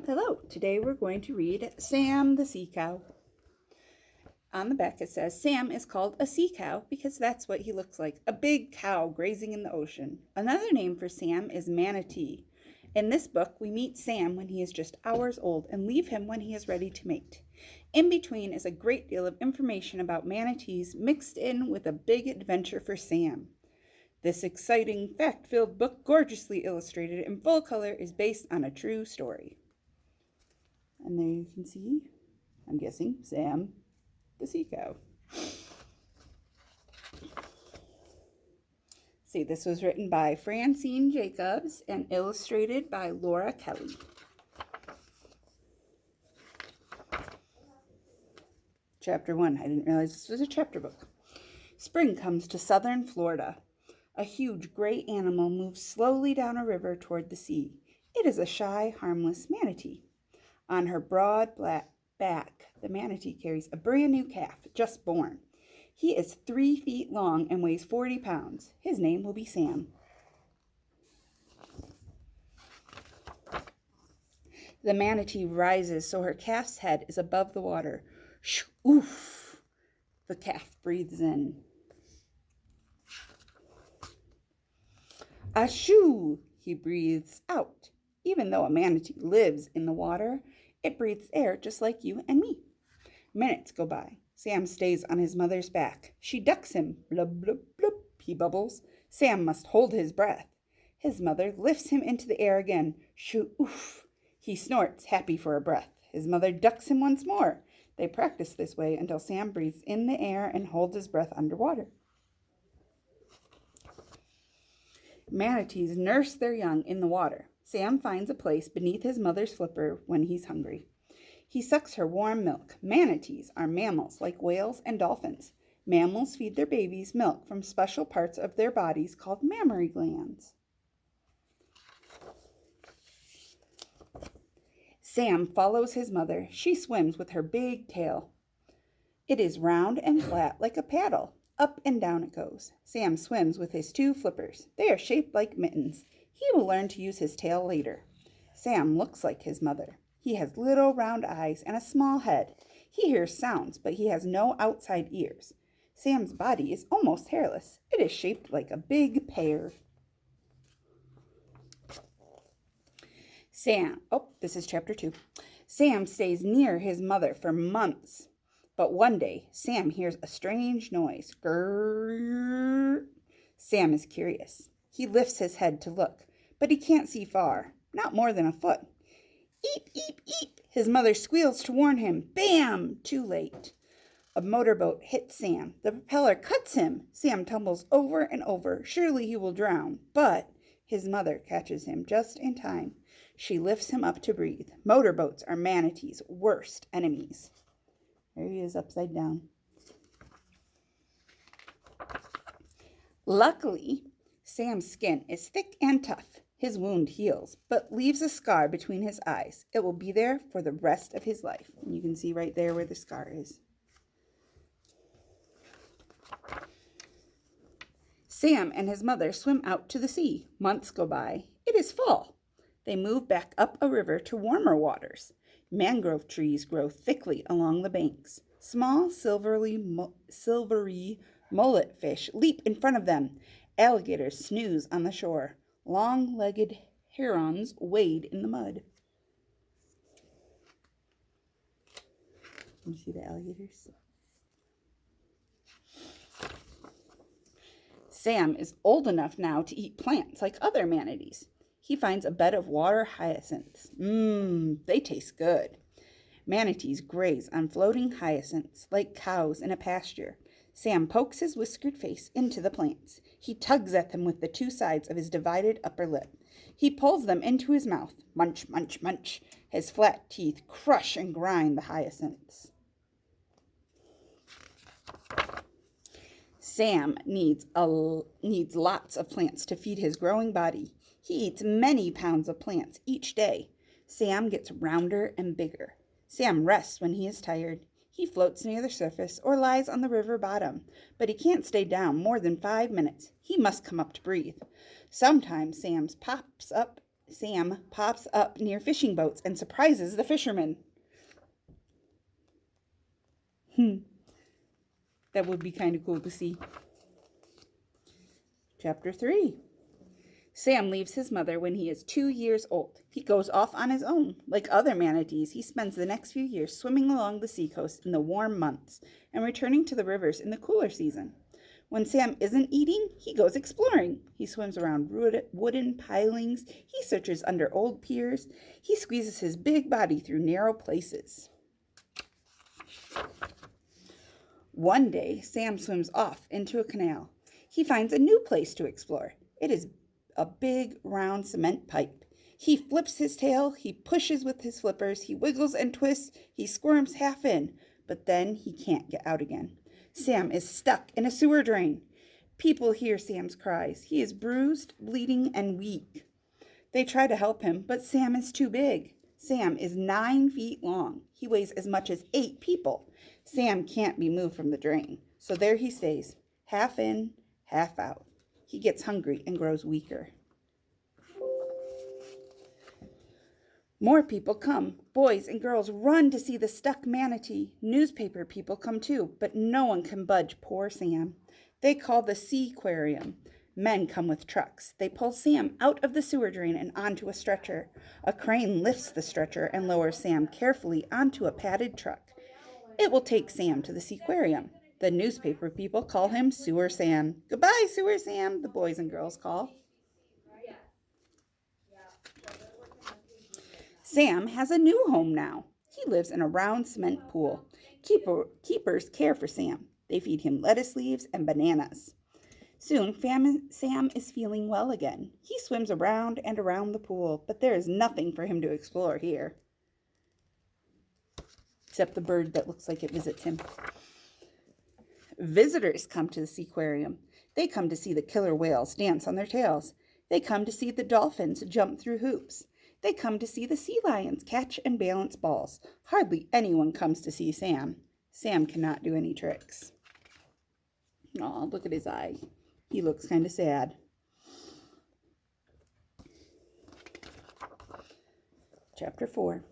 Hello, today we're going to read Sam the Sea Cow. On the back it says, Sam is called a sea cow because that's what he looks like, a big cow grazing in the ocean. Another name for Sam is manatee. In this book, we meet Sam when he is just hours old and leave him when he is ready to mate. In between is a great deal of information about manatees mixed in with a big adventure for Sam. This exciting, fact-filled book, gorgeously illustrated in full color, is based on a true story. And there you can see, I'm guessing, Sam the sea cow. See, this was written by Francine Jacobs and illustrated by Laura Kelly. Chapter 1. I didn't realize this was a chapter book. Spring comes to southern Florida. A huge gray animal moves slowly down a river toward the sea. It is a shy, harmless manatee. On her broad black back, the manatee carries a brand new calf, just born. He is 3 feet long and weighs 40 pounds. His name will be Sam. The manatee rises so her calf's head is above the water. Shoo, oof! The calf breathes in. Ashoo! He breathes out. Even though a manatee lives in the water, it breathes air just like you and me. Minutes go by. Sam stays on his mother's back. She ducks him. Blub, blub, blub, he bubbles. Sam must hold his breath. His mother lifts him into the air again. Shoo, oof. He snorts, happy for a breath. His mother ducks him once more. They practice this way until Sam breathes in the air and holds his breath underwater. Manatees nurse their young in the water. Sam finds a place beneath his mother's flipper when he's hungry. He sucks her warm milk. Manatees are mammals like whales and dolphins. Mammals feed their babies milk from special parts of their bodies called mammary glands. Sam follows his mother. She swims with her big tail. It is round and flat like a paddle. Up and down it goes. Sam swims with his 2 flippers. They are shaped like mittens. He will learn to use his tail later. Sam looks like his mother. He has little round eyes and a small head. He hears sounds, but he has no outside ears. Sam's body is almost hairless. It is shaped like a big pear. This is chapter 2. Sam stays near his mother for months. But one day, Sam hears a strange noise. Grrr. Sam is curious. He lifts his head to look, but he can't see far, not more than a foot. Eep, eep, eep. His mother squeals to warn him. Bam! Too late. A motorboat hits Sam. The propeller cuts him. Sam tumbles over and over. Surely he will drown. But his mother catches him just in time. She lifts him up to breathe. Motorboats are manatees' worst enemies. There he is upside down. Luckily, Sam's skin is thick and tough. His wound heals, but leaves a scar between his eyes. It will be there for the rest of his life. And you can see right there where the scar is. Sam and his mother swim out to the sea. Months go by. It is fall. They move back up a river to warmer waters. Mangrove trees grow thickly along the banks. Small silvery mullet fish leap in front of them. Alligators snooze on the shore. Long-legged herons wade in the mud. You see the alligators? Sam is old enough now to eat plants like other manatees. He finds a bed of water hyacinths. They taste good. Manatees graze on floating hyacinths like cows in a pasture. Sam pokes his whiskered face into the plants. He tugs at them with the 2 sides of his divided upper lip. He pulls them into his mouth. Munch, munch, munch. His flat teeth crush and grind the hyacinths. Sam needs lots of plants to feed his growing body. He eats many pounds of plants each day. Sam gets rounder and bigger. Sam rests when he is tired. He floats near the surface or lies on the river bottom, but he can't stay down more than 5 minutes. He must come up to breathe. Sometimes Sam pops up Sam pops up near fishing boats and surprises the fishermen. That would be kind of cool to see. Chapter 3. Sam leaves his mother when he is 2 years old. He goes off on his own. Like other manatees, he spends the next few years swimming along the seacoast in the warm months and returning to the rivers in the cooler season. When Sam isn't eating, he goes exploring. He swims around wooden pilings. He searches under old piers. He squeezes his big body through narrow places. One day, Sam swims off into a canal. He finds a new place to explore. It is a big, round cement pipe. He flips his tail, he pushes with his flippers, he wiggles and twists, he squirms half in, but then he can't get out again. Sam is stuck in a sewer drain. People hear Sam's cries. He is bruised, bleeding, and weak. They try to help him, but Sam is too big. Sam is 9 feet long. He weighs as much as 8 people. Sam can't be moved from the drain, so there he stays, half in, half out. He gets hungry and grows weaker. More people come. Boys and girls run to see the stuck manatee. Newspaper people come too, but no one can budge poor Sam. They call the Seaquarium. Men come with trucks. They pull Sam out of the sewer drain and onto a stretcher. A crane lifts the stretcher and lowers Sam carefully onto a padded truck. It will take Sam to the Seaquarium. The newspaper people call him Sewer Sam. Goodbye, Sewer Sam, the boys and girls call. Sam has a new home now. He lives in a round cement pool. Keepers care for Sam. They feed him lettuce leaves and bananas. Soon, Sam is feeling well again. He swims around and around the pool, but there is nothing for him to explore here. Except the bird that looks like it visits him. Visitors come to the Seaquarium. They come to see the killer whales dance on their tails. They come to see the dolphins jump through hoops. They come to see the sea lions catch and balance balls. Hardly anyone comes to see Sam. Sam cannot do any tricks. Aw, look at his eye. He looks kind of sad. Chapter 4.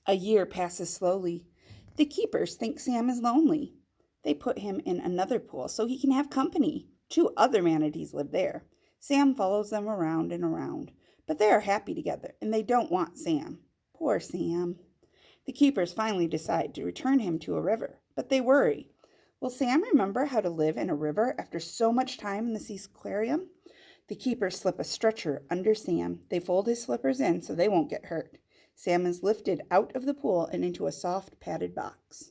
A year passes slowly. The keepers think Sam is lonely. They put him in another pool so he can have company. 2 other manatees live there. Sam follows them around and around, but they are happy together, and they don't want Sam. Poor Sam. The keepers finally decide to return him to a river, but they worry. Will Sam remember how to live in a river after so much time in the Seaquarium? The keepers slip a stretcher under Sam. They fold his slippers in so they won't get hurt. Sam is lifted out of the pool and into a soft padded box.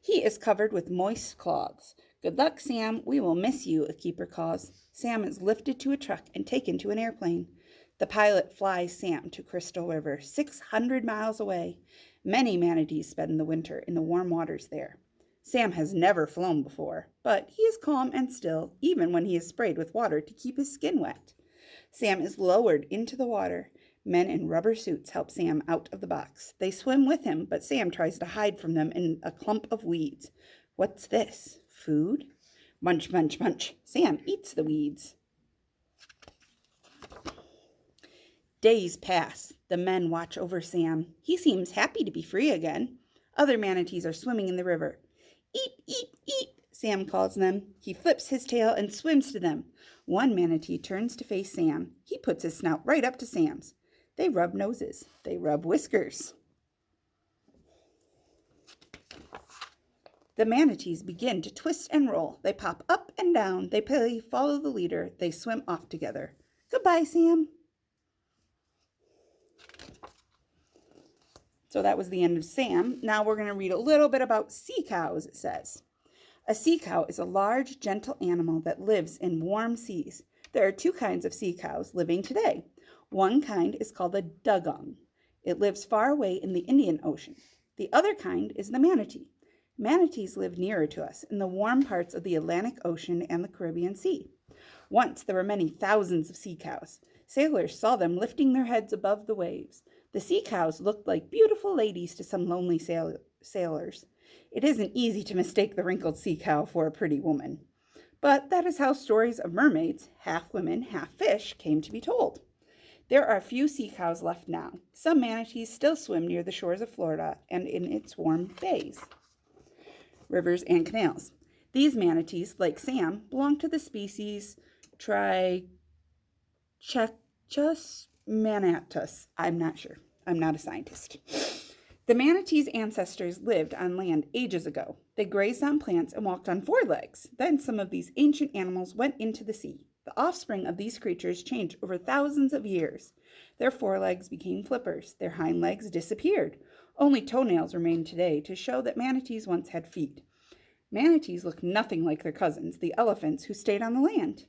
He is covered with moist cloths. Good luck, Sam. We will miss you, a keeper calls. Sam is lifted to a truck and taken to an airplane. The pilot flies Sam to Crystal River, 600 miles away. Many manatees spend the winter in the warm waters there. Sam has never flown before, but he is calm and still, even when he is sprayed with water to keep his skin wet. Sam is lowered into the water. Men in rubber suits help Sam out of the box. They swim with him, but Sam tries to hide from them in a clump of weeds. What's this? Food? Munch, munch, munch. Sam eats the weeds. Days pass. The men watch over Sam. He seems happy to be free again. Other manatees are swimming in the river. Eat, eat, eat, Sam calls them. He flips his tail and swims to them. One manatee turns to face Sam. He puts his snout right up to Sam's. They rub noses. They rub whiskers. The manatees begin to twist and roll. They pop up and down. They play follow the leader. They swim off together. Goodbye, Sam. So that was the end of Sam. Now we're going to read a little bit about sea cows, it says. A sea cow is a large, gentle animal that lives in warm seas. There are 2 kinds of sea cows living today. One kind is called the dugong. It lives far away in the Indian Ocean. The other kind is the manatee. Manatees live nearer to us in the warm parts of the Atlantic Ocean and the Caribbean Sea. Once there were many thousands of sea cows. Sailors saw them lifting their heads above the waves. The sea cows looked like beautiful ladies to some lonely sailors. It isn't easy to mistake the wrinkled sea cow for a pretty woman. But that is how stories of mermaids, half women, half fish, came to be told. There are few sea cows left now. Some manatees still swim near the shores of Florida and in its warm bays, rivers, and canals. These manatees, like Sam, belong to the species Trichechus manatus. I'm not sure. I'm not a scientist. The manatees' ancestors lived on land ages ago. They grazed on plants and walked on 4 legs. Then some of these ancient animals went into the sea. The offspring of these creatures changed over thousands of years. Their forelegs became flippers. Their hind legs disappeared. Only toenails remain today to show that manatees once had feet. Manatees look nothing like their cousins, the elephants, who stayed on the land.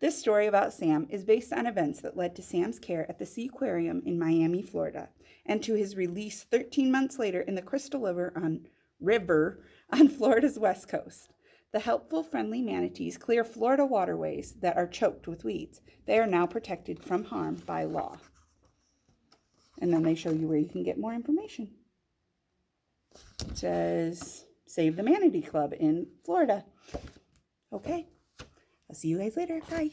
This story about Sam is based on events that led to Sam's care at the Sea Aquarium in Miami, Florida, and to his release 13 months later in the Crystal River on Florida's west coast. The helpful, friendly manatees clear Florida waterways that are choked with weeds. They are now protected from harm by law. And then they show you where you can get more information. It says, Save the Manatee Club in Florida. Okay, I'll see you guys later. Bye.